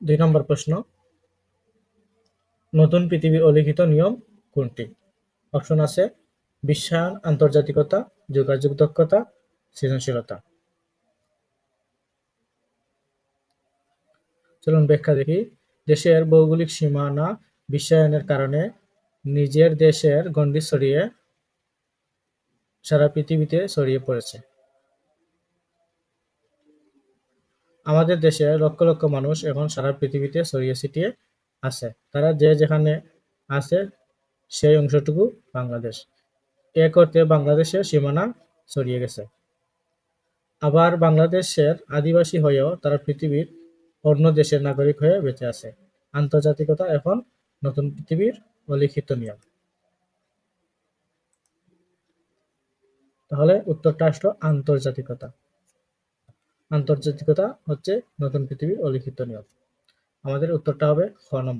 2 নম্বর প্রশ্ন, নতুন পৃথিবীর অলিখিত নিয়ম কোনটি? অপশন আছে বিশ্বায়ন, আন্তর্জাতিকতা, যোগাযোগ দক্ষতা, সৃজনশীলতা। চলুন ব্যাখ্যা দেখি। দেশের ভৌগোলিক সীমানা বিশ্বায়নের কারণে নিজের দেশের গণ্ডি ছড়িয়ে সারা পৃথিবীতে ছড়িয়ে পড়েছে। আমাদের দেশে লক্ষ লক্ষ মানুষ এখন সারা পৃথিবীতে ছড়িয়ে ছিটিয়ে আছে। তারা যে যেখানে আছে সেই অংশটুকু বাংলাদেশ। এক অর্থে বাংলাদেশের সীমানা ছড়িয়ে গেছে। আবার বাংলাদেশের আদিবাসী হয়েও তারা পৃথিবীর অন্য দেশের নাগরিক হয়ে বেঁচে আছে। আন্তর্জাতিকতা এখন নতুন পৃথিবীর অলিখিত নিয়ম। তাহলে উত্তরটা আসলো আন্তর্জাতিকতা। আন্তর্জাতিকতা হচ্ছে নতুন পৃথিবীর অলিখিত নিয়ম। আমাদের উত্তরটা হবে খ নম্বর।